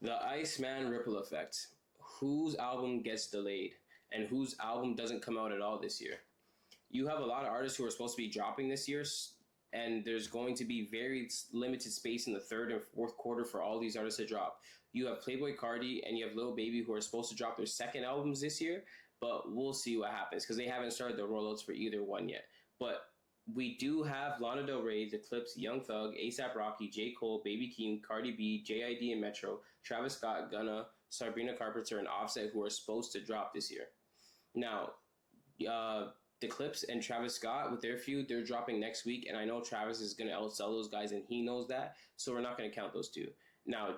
The Iceman ripple effect. Whose album gets delayed and whose album doesn't come out at all this year? You have a lot of artists who are supposed to be dropping this year, and there's going to be very limited space in the third and fourth quarter for all these artists to drop. You have Playboy Cardi and you have Lil Baby who are supposed to drop their second albums this year, but we'll see what happens because they haven't started the rollouts for either one yet. But we do have Lana Del Rey, The Clips, Young Thug, ASAP Rocky, J. Cole, Baby Keem, Cardi B, JID and Metro, Travis Scott, Gunna, Sabrina Carpenter, and Offset who are supposed to drop this year. Now, The Clips and Travis Scott with their feud, they're dropping next week, and I know Travis is going to outsell those guys, and he knows that, so we're not going to count those two. Now,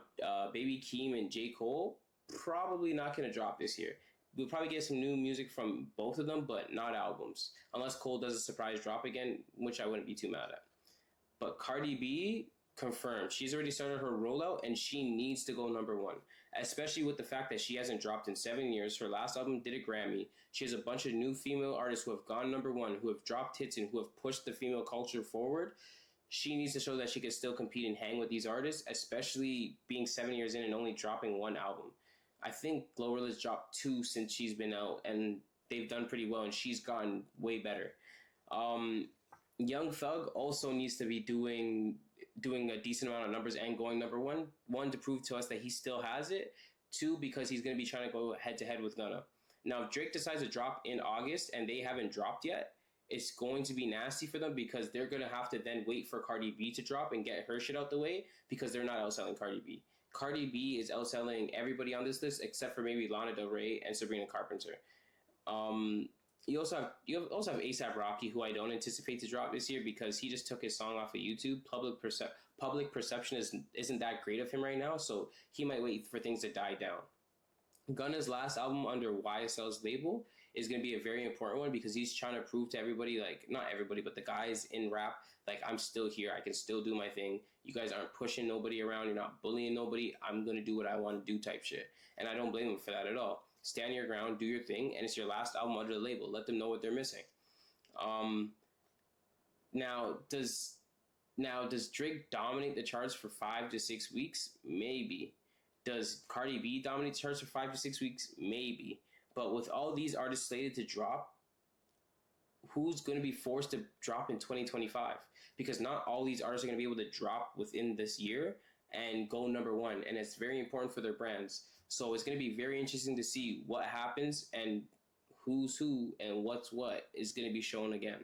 Baby Keem and J. Cole, probably not going to drop this year. We'll probably get some new music from both of them, but not albums. Unless Cole does a surprise drop again, which I wouldn't be too mad at. But Cardi B, confirmed. She's already started her rollout, and she needs to go number one, especially with the fact that she hasn't dropped in 7 years. Her last album did a Grammy. She has a bunch of new female artists who have gone number one, who have dropped hits, and who have pushed the female culture forward. She needs to show that she can still compete and hang with these artists, especially being 7 years in and only dropping one album. I think Glorilla's dropped two since she's been out, and they've done pretty well, and she's gotten way better. Young Thug also needs to be doing a decent amount of numbers and going number one. One, to prove to us that he still has it. Two, because he's going to be trying to go head-to-head with Gunna. Now, if Drake decides to drop in August and they haven't dropped yet, it's going to be nasty for them because they're going to have to then wait for Cardi B to drop and get her shit out the way because they're not outselling Cardi B. Cardi B is outselling everybody on this list except for maybe Lana Del Rey and Sabrina Carpenter. You also have ASAP Rocky, who I don't anticipate to drop this year because he just took his song off of YouTube. Public perception isn't that great of him right now, so he might wait for things to die down. Gunna's last album under YSL's label is going to be a very important one because he's trying to prove to everybody, like, not everybody, but the guys in rap, like, I'm still here. I can still do my thing. You guys aren't pushing nobody around. You're not bullying nobody. I'm going to do what I want to do type shit. And I don't blame him for that at all. Stand your ground, do your thing, and it's your last album under the label. Let them know what they're missing. Now, does Drake dominate the charts for 5 to 6 weeks? Maybe. Does Cardi B dominate the charts for 5 to 6 weeks? Maybe. But with all these artists slated to drop, who's going to be forced to drop in 2025? Because not all these artists are going to be able to drop within this year and go number one. And it's very important for their brands. So it's going to be very interesting to see what happens and who's who and what's what is going to be shown again.